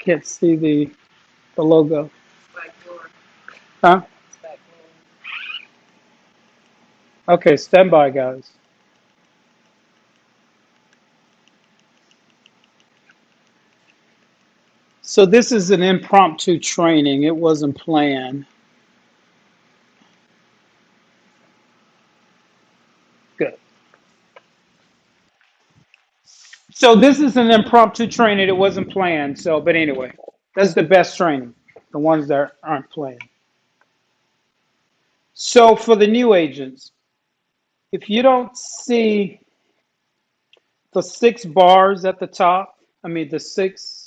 can't see the logo. Back door. Huh? It's back door. Okay, stand by, guys. So this is an impromptu training. It wasn't planned. Good. So this is an impromptu training. It wasn't planned. So, but anyway, that's the best training. The ones that aren't planned. So for the new agents, if you don't see the 6 bars at the top, I mean the six,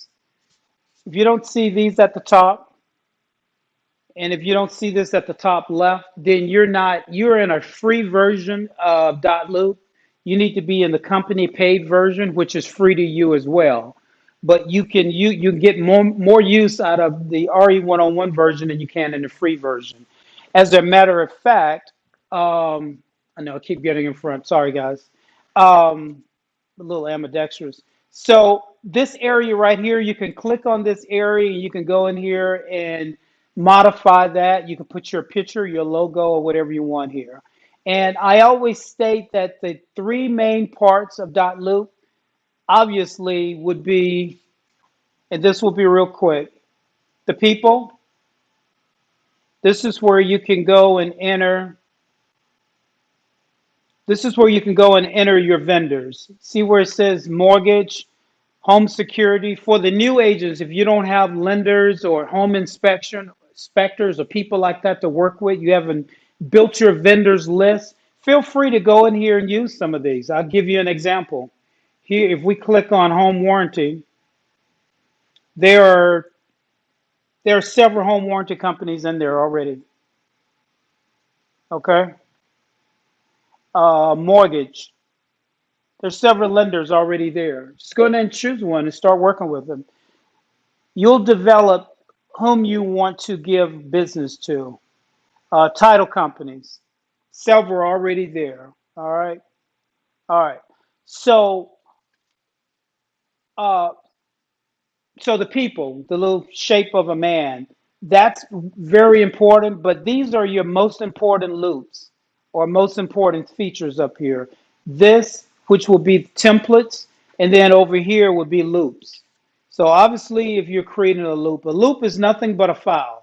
if you don't see these at the top, and if you don't see this at the top left, then you're in a free version of Loop. You need to be in the company paid version, which is free to you as well. But you get more use out of the RE101 version than you can in the free version. As a matter of fact, I know I keep getting in front. Sorry, guys. A little ambidextrous. So this area right here, you can click on this area and you can go in here and modify that. You can put your picture, your logo, or whatever you want here. And I always state that the 3 main parts of .loop obviously would be, and this will be real quick, the people. This is where you can go and enter. This is where you can go and enter your vendors. See where it says mortgage, home security. For the new agents, if you don't have lenders or home inspection inspectors or people like that to work with, you haven't built your vendors list, feel free to go in here and use some of these. I'll give you an example. Here, if we click on home warranty, there are there are several home warranty companies in there already. Okay, mortgage. There's several lenders already there. Just go ahead and choose one and start working with them. You'll develop whom you want to give business to. Title companies, several already there. All right, all right. So, uh, so the people, the little shape of a man, that's very important. But these are your most important loops or most important features up here. This, which will be templates, and then over here would be loops. So obviously, if you're creating a loop is nothing but a file.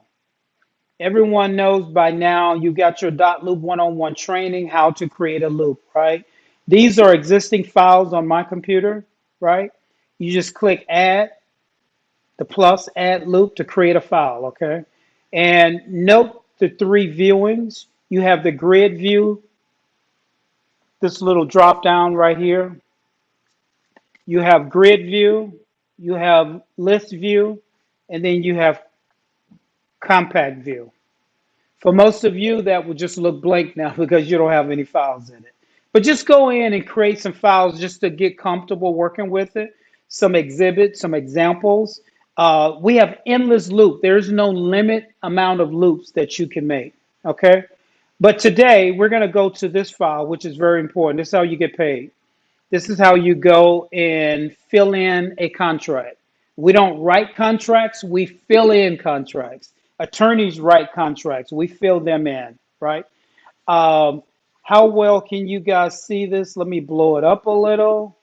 Everyone knows by now you got your Loop 101 training how to create a loop, right? These are existing files on my computer, right? You just click add, the plus add loop to create a file, okay? And note the 3 viewings. You have the grid view, this little drop down right here. You have grid view, you have list view, and then you have compact view. For most of you, that will just look blank now because you don't have any files in it. But just go in and create some files just to get comfortable working with it. Some exhibits, some examples. We have endless loop. There's no limit amount of loops that you can make. Okay. But today we're going to go to this file, which is very important. This is how you get paid. This is how you go and fill in a contract. We don't write contracts, we fill in contracts. Attorneys write contracts, we fill them in, right? Um, how well can you guys see this? Let me blow it up a little.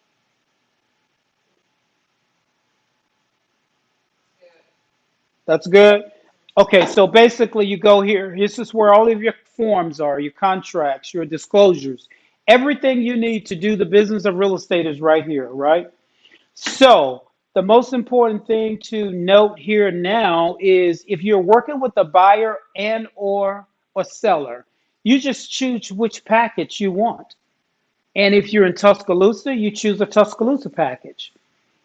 That's good. Okay, so basically you go here. This is where all of your forms are, your contracts, your disclosures. Everything you need to do the business of real estate is right here, right? So the most important thing to note here now is if you're working with a buyer and or a seller, you just choose which package you want. And if you're in Tuscaloosa, you choose a Tuscaloosa package.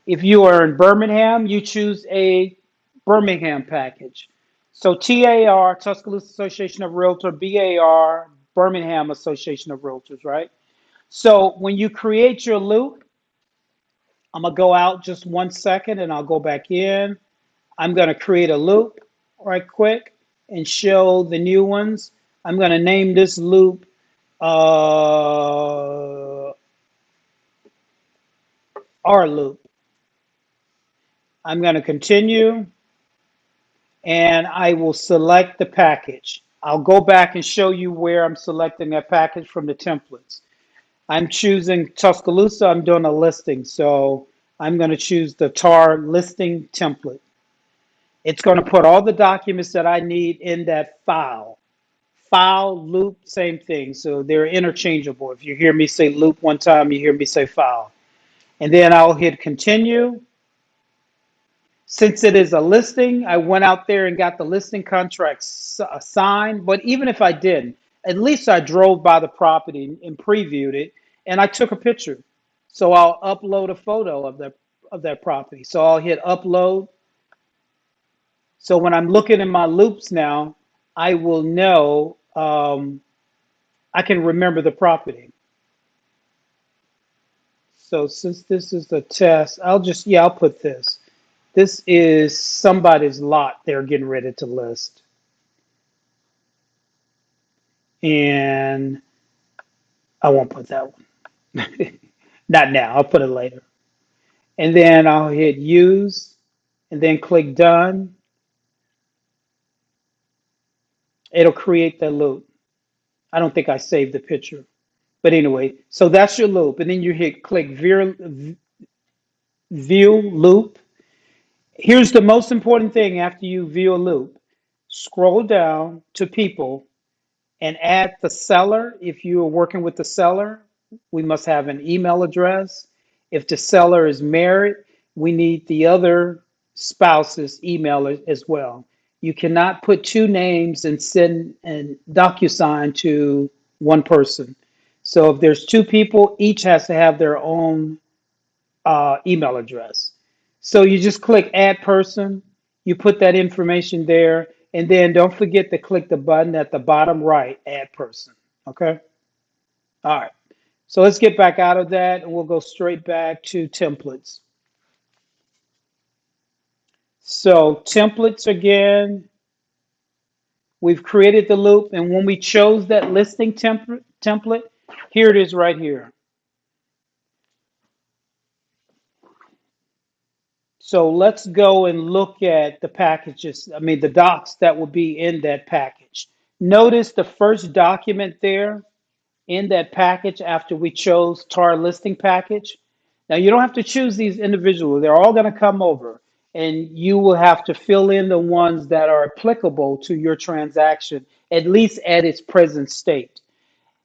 If you are in Birmingham, you choose a Birmingham package. So TAR, Tuscaloosa Association of Realtors, BAR, Birmingham Association of Realtors, right? So when you create your loop, I'm gonna go out just 1 second and I'll go back in. I'm gonna create a loop right quick and show the new ones. I'm gonna name this loop R loop. I'm going to continue, and I will select the package. I'll go back and show you where I'm selecting that package from the templates. I'm choosing Tuscaloosa. I'm doing a listing, so I'm going to choose the TAR listing template. It's going to put all the documents that I need in that file. File, loop, same thing. So they're interchangeable. If you hear me say loop one time, you hear me say file. And then I'll hit continue. Since it is a listing, I went out there and got the listing contract signed. But even if I didn't, at least I drove by the property and previewed it, and I took a picture. So I'll upload a photo of that property. So I'll hit upload. So when I'm looking in my loops now, I will know, I can remember the property. So since this is a test, I'll put this. This is somebody's lot they're getting ready to list. And I won't put that one. Not now, I'll put it later. And then I'll hit use and then click done. It'll create the loop. I don't think I saved the picture. But anyway, so that's your loop. And then you hit click view loop. Here's the most important thing after you view a loop. Scroll down to people and add the seller. If you are working with the seller, we must have an email address. If the seller is married, we need the other spouse's email as well. You cannot put two names and send a DocuSign to one person. So if there's two people, each has to have their own email address. So you just click add person, you put that information there, and then don't forget to click the button at the bottom right, add person. Okay? All right. So let's get back out of that and we'll go straight back to templates. So templates again, we've created the loop, and when we chose that listing template, here it is right here. So let's go and look at the packages, the docs that will be in that package. Notice the first document there in that package after we chose TAR listing package. Now you don't have to choose these individually. They're all going to come over and you will have to fill in the ones that are applicable to your transaction, at least at its present state.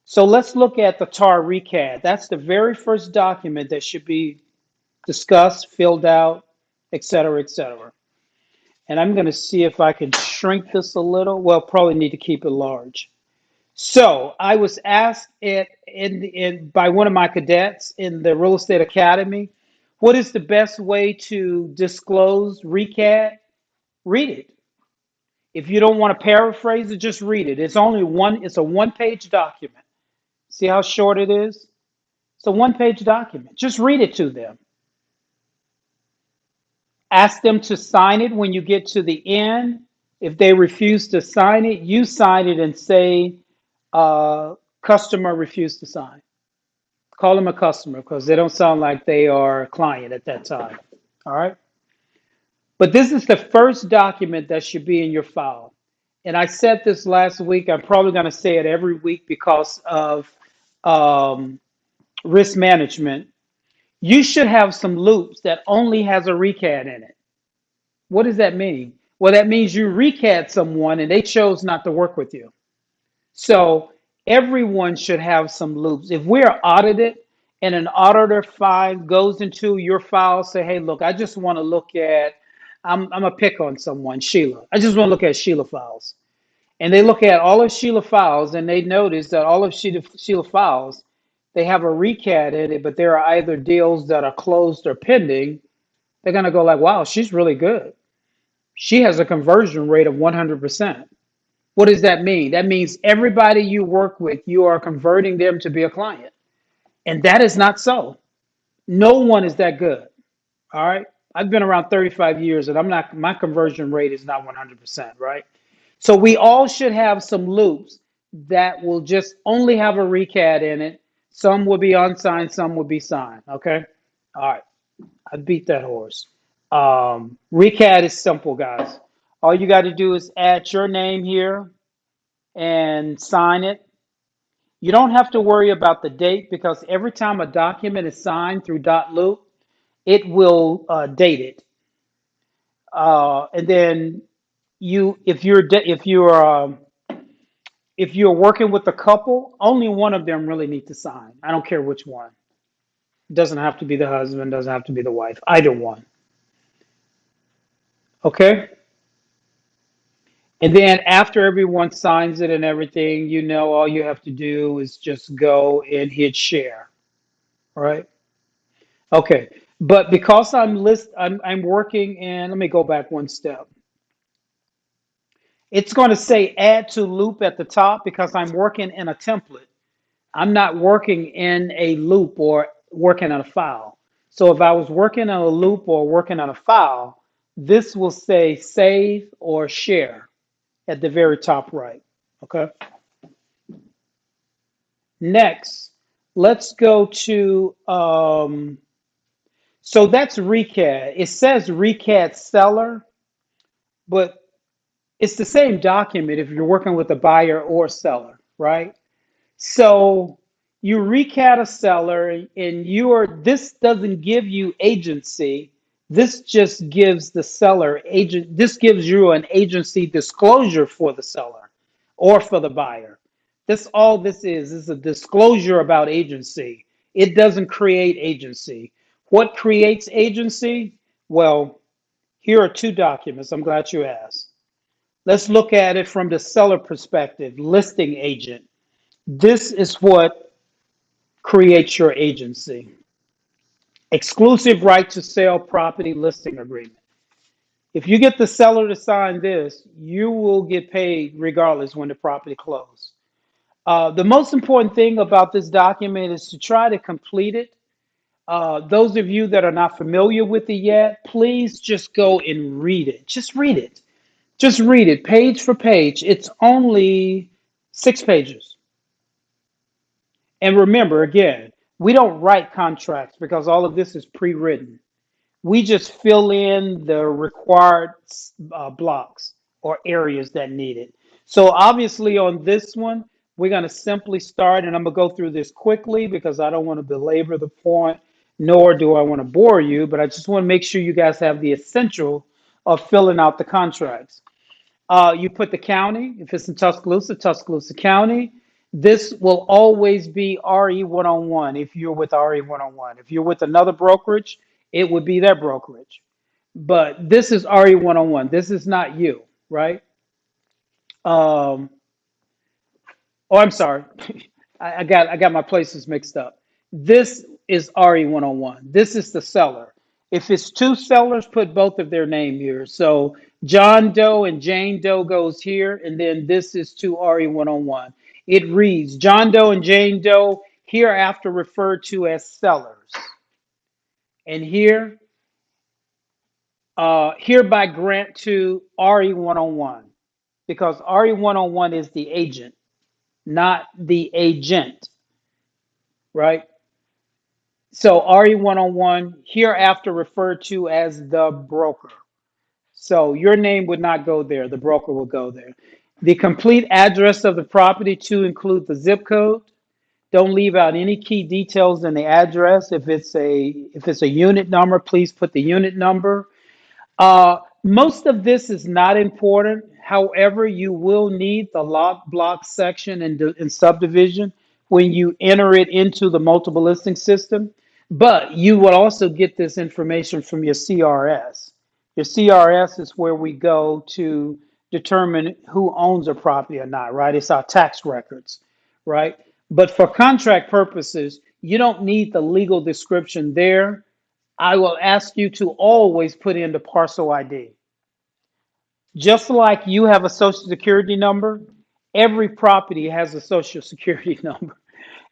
So let's look at the TAR RECAD. That's the very first document that should be discussed, filled out, et cetera, et cetera. And I'm going to see if I can shrink this a little. Well, probably need to keep it large. So I was asked by one of my cadets in the Real Estate Academy, what is the best way to disclose RECAD? Read it. If you don't want to paraphrase it, just read it. It's a one-page document. See how short it is? It's a one-page document. Just read it to them. Ask them to sign it when you get to the end. If they refuse to sign it, you sign it and say, customer refused to sign. Call them a customer because they don't sound like they are a client at that time. All right. But this is the first document that should be in your file. And I said this last week. I'm probably going to say it every week because of risk management. You should have some loops that only has a RECAD in it. What does that mean? Well, that means you RECAD someone and they chose not to work with you. So everyone should have some loops. If we're audited and an auditor goes into your file, say, hey, look, I just want to look at, I'm a pick on someone, Sheila. I just want to look at Sheila files. And they look at all of Sheila files and they notice that all of Sheila files, they have a RECAD in it, but there are either deals that are closed or pending. They're going to go like, wow, she's really good. She has a conversion rate of 100%. What does that mean? That means everybody you work with, you are converting them to be a client. And that is not so. No one is that good. All right. I've been around 35 years and my conversion rate is not 100%, right? So we all should have some loops that will just only have a RECAD in it. Some will be unsigned, some will be signed. Okay. All right. I beat that horse. RECAD is simple, guys. All you got to do is add your name here and sign it. You don't have to worry about the date because every time a document is signed through .loop, it will date it. And then if you're working with a couple, only one of them really need to sign. I don't care which one. It doesn't have to be the husband, doesn't have to be the wife, either one. Okay? And then after everyone signs it and everything, all you have to do is just go and hit share. All right? Okay. But because I'm working in, let me go back one step. It's going to say add to loop at the top because I'm working in a template. I'm not working in a loop or working on a file. So if I was working on a loop or working on a file, this will say save or share at the very top right. Okay. Next, let's go to, so that's RECAD. It says RECAD seller, but it's the same document if you're working with a buyer or seller, right? So you recap a seller and this doesn't give you agency. This just gives the seller agent, this gives you an agency disclosure for the seller or for the buyer. This all this is a disclosure about agency. It doesn't create agency. What creates agency? Well, here are two documents. I'm glad you asked. Let's look at it from the seller perspective, listing agent. This is what creates your agency. Exclusive right to sell property listing agreement. If you get the seller to sign this, you will get paid regardless when the property closes. The most important thing about this document is to try to complete it. Those of you that are not familiar with it yet, please just go and read it. Just read it. Just read it page for page. It's only 6 pages. And remember, again, we don't write contracts because all of this is pre-written. We just fill in the required blocks or areas that need it. So obviously on this one, we're going to simply start, and I'm going to go through this quickly because I don't want to belabor the point, nor do I want to bore you, but I just want to make sure you guys have the essential of filling out the contracts. You put the county. If it's in Tuscaloosa, Tuscaloosa County. This will always be RE 101 if you're with RE 101. If you're with another brokerage, it would be their brokerage. But this is RE 101. This is not you, right? Um, oh, I'm sorry. I got my places mixed up. This is RE 101. This is the seller. If it's two sellers, put both of their name here. So John Doe and Jane Doe goes here, and then this is to RE 101. It reads John Doe and Jane Doe hereafter referred to as sellers. And here, hereby grant to RE 101 because RE 101 is the agent, not the agent, right? So RE 101 hereafter referred to as the broker. So your name would not go there. The broker will go there. The complete address of the property to include the zip code. Don't leave out any key details in the address. If it's a unit number, please put the unit number. Most of this is not important. However, you will need the lot block section in subdivision when you enter it into the multiple listing system. But you will also get this information from your CRS. Your CRS is where we go to determine who owns a property or not, right? It's our tax records, right? But for contract purposes, you don't need the legal description there. I will ask you to always put in the parcel ID. Just like you have a social security number, every property has a social security number,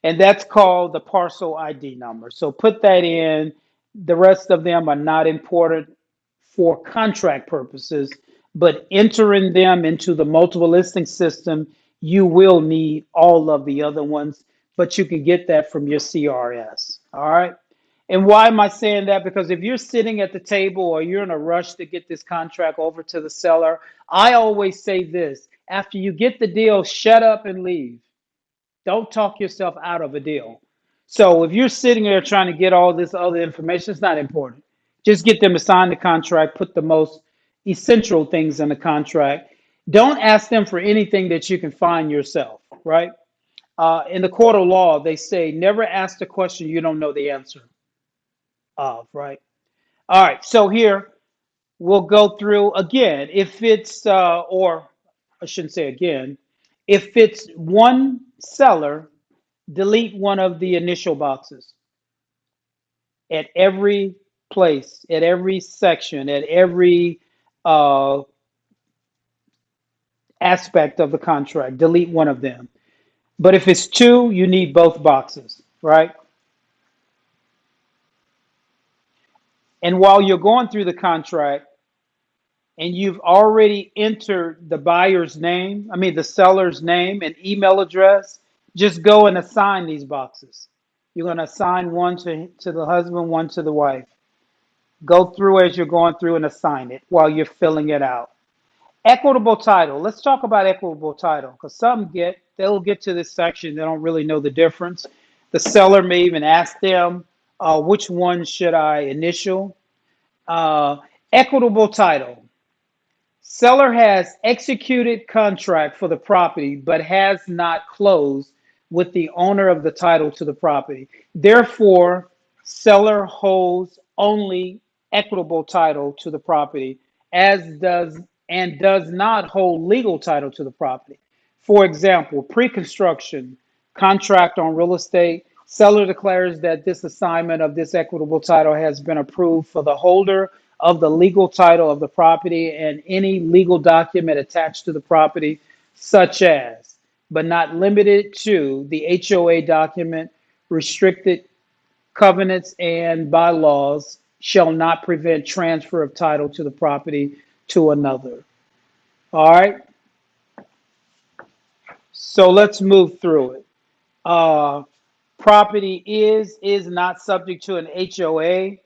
and that's called the parcel ID number. So put that in. The rest of them are not important for contract purposes, but entering them into the multiple listing system, you will need all of the other ones, but you can get that from your CRS. All right. And why am I saying that? Because if you're sitting at the table or you're in a rush to get this contract over to the seller, I always say this: after you get the deal, shut up and leave. Don't talk yourself out of a deal. So if you're sitting there trying to get all this other information, it's not important. Just get them to sign the contract, put the most essential things in the contract. Don't ask them for anything that you can find yourself, right? In the court of law, they say never ask the question you don't know the answer of, right? All right, so here we'll go through again. If it's, or I shouldn't say again, if it's one seller, delete one of the initial boxes at every place, at every section, at every uh, aspect of the contract. Delete one of them. But if it's two, you need both boxes, right? And while you're going through the contract and you've already entered the buyer's name, I mean the seller's name and email address, just go and assign these boxes. You're going to assign one to the husband, one to the wife. Go through as you're going through and assign it while you're filling it out. Equitable title. Let's talk about equitable title because they'll get to this section. They don't really know the difference. The seller may even ask them, which one should I initial? Uh, Equitable title. Seller has executed contract for the property but has not closed with the owner of the title to the property. Therefore, seller holds only equitable title to the property as does and does not hold legal title to the property. For example, pre-construction contract on real estate, seller declares that this assignment of this equitable title has been approved for the holder of the legal title of the property and any legal document attached to the property, such as, but not limited to, the HOA document, restricted covenants and bylaws shall not prevent transfer of title to the property to another. All right, so let's move through it. Uh, Property is not subject to an HOA.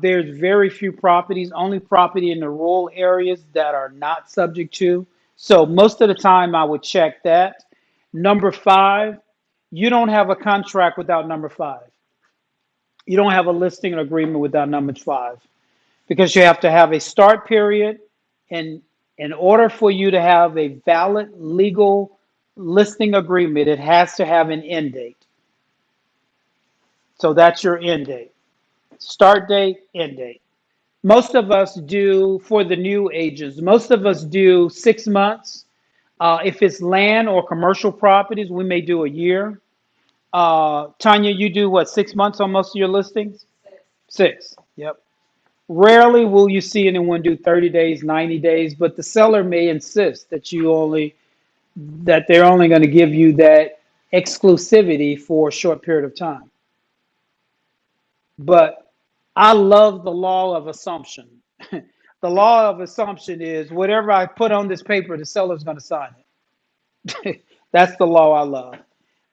There's very few properties, only property in the rural areas that are not subject to. So most of the time I would check that. Number five, you don't have a contract without number five. You don't have a listing and agreement without number five because you have to have a start period. And in order for you to have a valid legal listing agreement, it has to have an end date. So that's your end date. Start date, end date. Most of us do, for the new agents, most of us do 6 months. If it's land or commercial properties, we may do a year. Tanya, you do what, 6 months on most of your listings? Six. Yep. Rarely will you see anyone do 30 days, 90 days, but the seller may insist that they're only going to give you that exclusivity for a short period of time. But I love the law of assumption. The law of assumption is whatever I put on this paper, the seller's going to sign it. That's the law I love.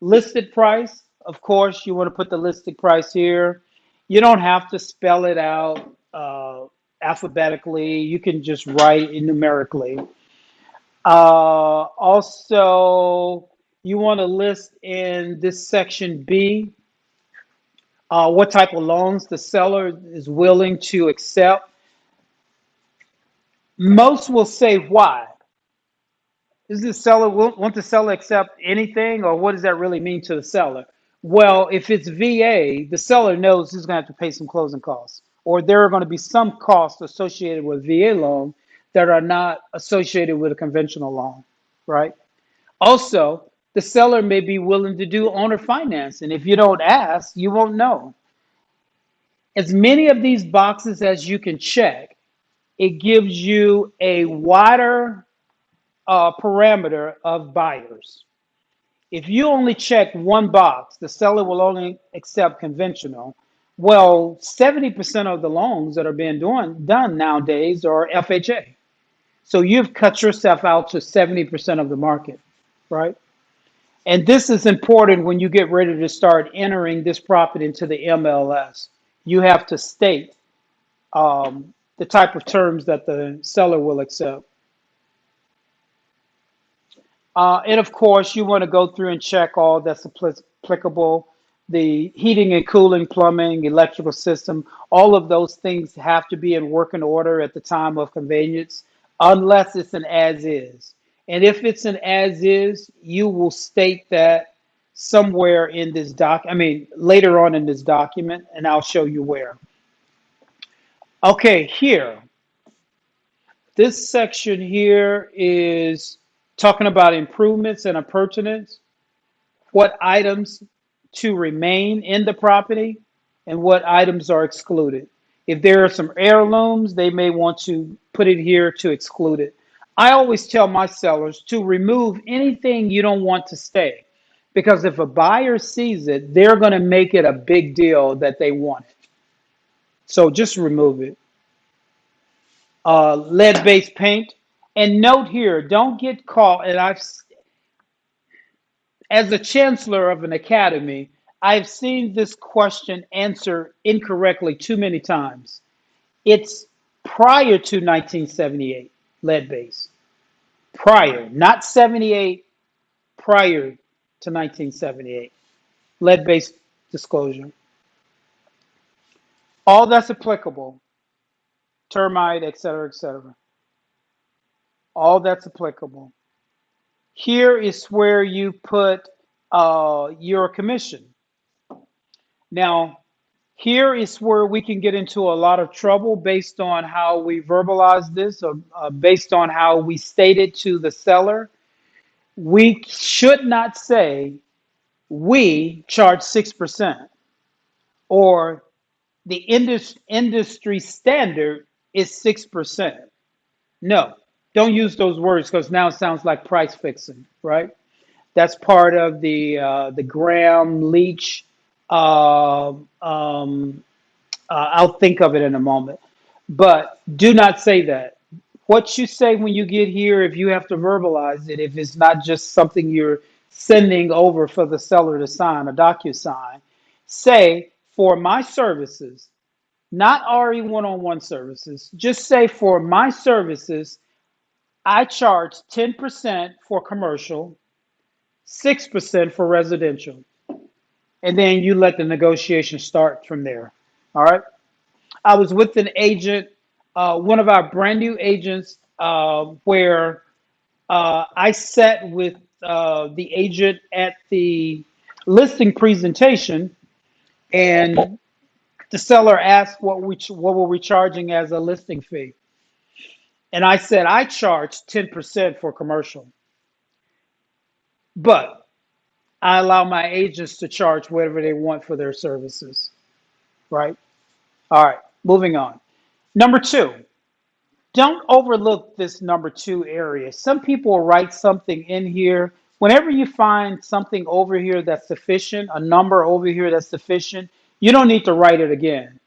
Listed price, of course, you want to put the listed price here. You don't have to spell it out alphabetically. You can just write it numerically. Also, you want to list in this section B what type of loans the seller is willing to accept. Most will say why. Does the seller want the seller accept anything, or what does that really mean to the seller? Well, if it's VA, the seller knows he's going to have to pay some closing costs, or there are going to be some costs associated with VA loan that are not associated with a conventional loan, right? Also, the seller may be willing to do owner financing. If you don't ask, you won't know. As many of these boxes as you can check, it gives you a wider parameter of buyers. If you only check one box, the seller will only accept conventional. Well, 70% of the loans that are being done nowadays are FHA. So you've cut yourself out to 70% of the market, right? And this is important when you get ready to start entering this property into the MLS. you have to state the type of terms that the seller will accept. And of course, you want to go through and check all that's applicable. The heating and cooling, plumbing, electrical system, all of those things have to be in working order at the time of conveyance, unless it's an as is. And if it's an as is, you will state that somewhere in this later on in this document, and I'll show you where. Okay, here, this section here is talking about improvements and appurtenance, what items to remain in the property and what items are excluded. If there are some heirlooms, they may want to put it here to exclude it. I always tell my sellers to remove anything you don't want to stay, because if a buyer sees it, they're going to make it a big deal that they want it. So just remove it. Lead-based paint. And note here, don't get caught, and as a chancellor of an academy, I've seen this question answered incorrectly too many times. It's prior to 1978, lead base. Prior, not 78, prior to 1978. Lead based disclosure. All that's applicable, termite, et cetera, et cetera. All that's applicable. Here is where you put your commission. Now, here is where we can get into a lot of trouble based on how we verbalize this, or based on how we state it to the seller. We should not say we charge 6% or the industry standard is 6%. No, don't use those words, because now it sounds like price fixing, right? That's part of the Graham Leach. Uh, um, I'll think of it in a moment. But do not say that. What you say when you get here, if you have to verbalize it, if it's not just something you're sending over for the seller to sign, a DocuSign, say, for my services, not RE one-on-one services, just say, for my services, I charge 10% for commercial, 6% for residential. And then you let the negotiation start from there. All right. I was with an agent, one of our brand new agents, where I sat with the agent at the listing presentation, and the seller asked what were we charging as a listing fee, and I said I charge 10% for commercial, but I allow my agents to charge whatever they want for their services. Right. All right. Moving on. Number two. Don't overlook this number two area. Some people write something in here. Whenever you find something over here that's sufficient, a number over here that's sufficient, you don't need to write it again.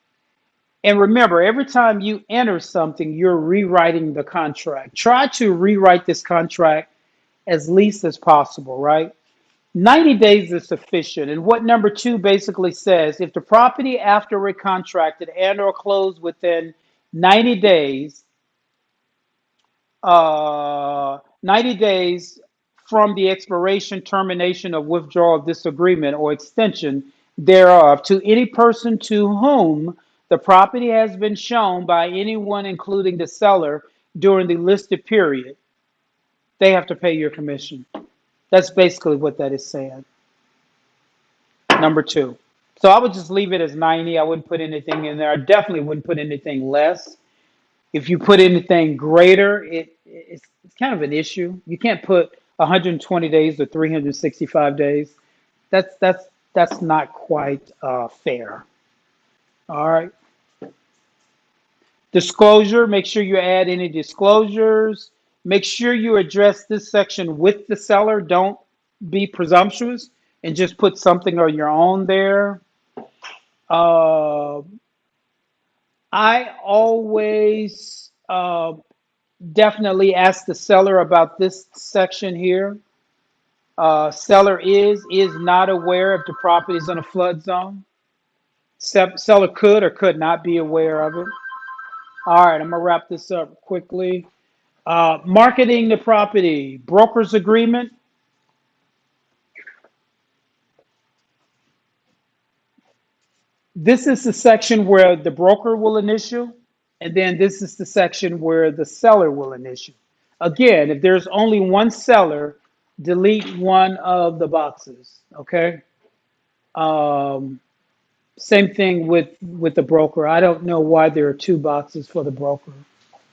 And remember, every time you enter something, you're rewriting the contract. Try to rewrite this contract as least as possible, right? 90 days is sufficient. And what number two basically says, if the property after recontracted and or closed within 90 days 90 days from the expiration, termination, of withdrawal of this agreement or extension thereof to any person to whom the property has been shown by anyone, including the seller, during the listed period, they have to pay your commission. That's basically what that is saying. Number two. So I would just leave it as 90. I wouldn't put anything in there. I definitely wouldn't put anything less. If you put anything greater, it's kind of an issue. You can't put 120 days or 365 days. That's not quite fair. All right. Disclosure. Make sure you add any disclosures. Make sure you address this section with the seller. Don't be presumptuous and just put something on your own there. I always definitely ask the seller about this section here. Seller is not aware if the property is in a flood zone. Seller could or could not be aware of it. All right, I'm gonna wrap this up quickly. Marketing the property, broker's agreement. This is the section where the broker will initial, and then this is the section where the seller will initial. Again, if there's only one seller, delete one of the boxes. Okay. Um, Same thing with the broker. I don't know why there are two boxes for the broker.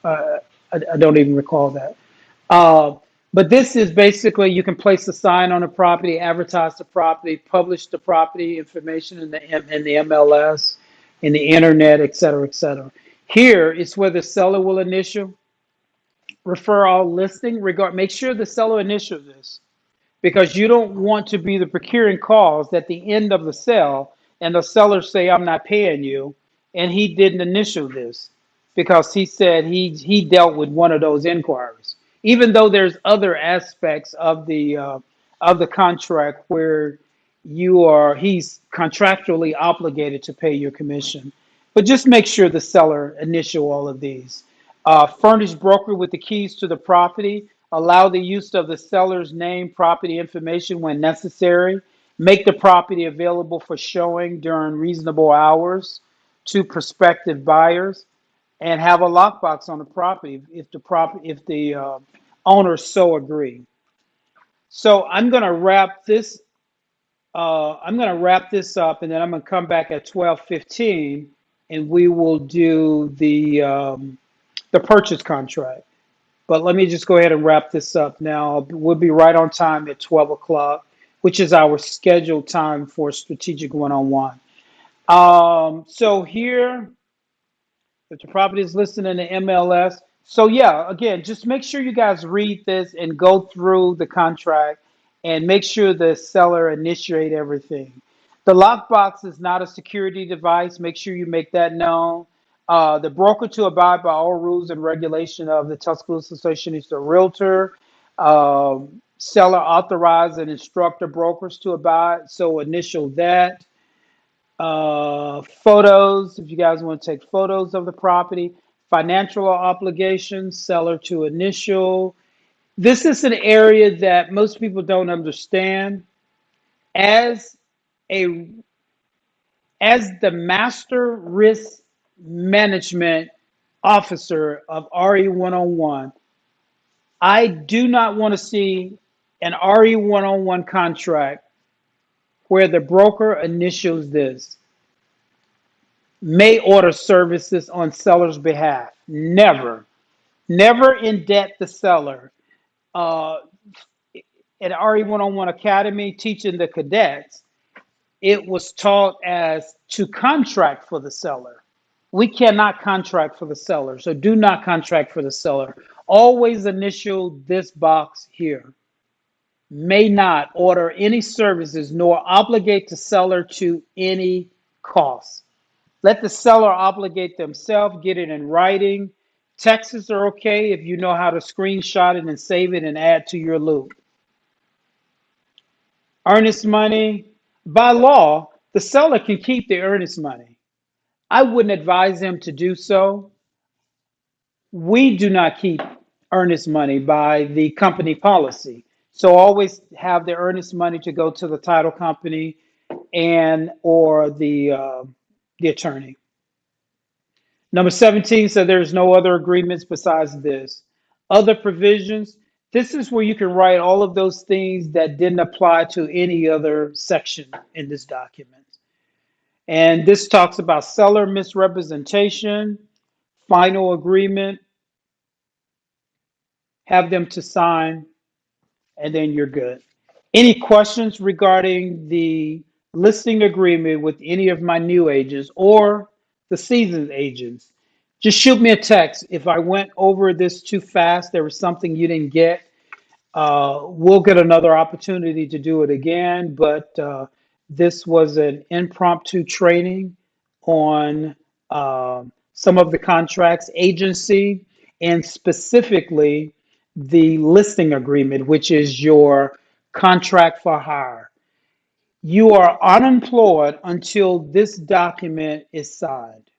Uh, I don't even recall that. Uh, but this is basically you can place a sign on a property, advertise the property, publish the property information in the MLS, in the internet, et cetera, et cetera. Here is where the seller will initial, refer all listing, make sure the seller initial this because you don't want to be the procuring cause at the end of the sale and the seller say I'm not paying you and he didn't initial this because he said he dealt with one of those inquiries even though there's other aspects of the contract where he's contractually obligated to pay your commission, but just make sure the seller initial all of these. Furnish broker with the keys to the property. Allow the use of the seller's name, property information when necessary. Make the property available for showing during reasonable hours to prospective buyers, and have a lockbox on the property if the owners so agree. So I'm gonna wrap this up, and then I'm gonna come back at 12:15, and we will do the purchase contract. But let me just go ahead and wrap this up now. We'll be right on time at 12 o'clock, which is our scheduled time for strategic one-on-one. So here, if the property is listed in the MLS. So yeah, again, just make sure you guys read this and go through the contract and make sure the seller initiate everything. The lockbox is not a security device. Make sure you make that known. The broker to abide by all rules and regulation of the Tuscaloosa Association is the realtor. Seller authorize and instruct the brokers to abide. So initial that. Photos, if you guys want to take photos of the property. Financial obligations, seller to initial. This is an area that most people don't understand. As a as the master risk management officer of RE 101, I do not want to see an RE 101 contract where the broker initials this. May order services on seller's behalf. Never. Never indebt the seller. Uh, at RE 101 Academy, teaching the cadets, it was taught as to contract for the seller. We cannot contract for the seller, so do not contract for the seller. Always initial this box here. May not order any services nor obligate the seller to any cost. Let the seller obligate themselves, get it in writing. Texts are okay if you know how to screenshot it and save it and add to your loop. Earnest money. By law, the seller can keep the earnest money. I wouldn't advise him to do so. We do not keep earnest money by the company policy. So always have the earnest money to go to the title company and or the attorney. Number 17 said there's no other agreements besides this. Other provisions, this is where you can write all of those things that didn't apply to any other section in this document. And this talks about seller misrepresentation, final agreement, have them to sign, and then you're good. Any questions regarding the listing agreement with any of my new agents or the seasoned agents? Just shoot me a text. If I went over this too fast, there was something you didn't get, we'll get another opportunity to do it again. But this was an impromptu training on some of the contracts, agency, and specifically the listing agreement, which is your contract for hire. You are unemployed until this document is signed.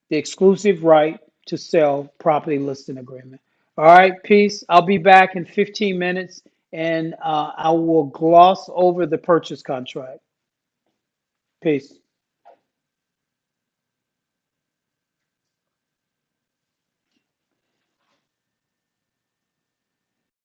The exclusive right to sell property listing agreement. All right, peace. I'll be back in 15 minutes and I will gloss over the purchase contract. Peace.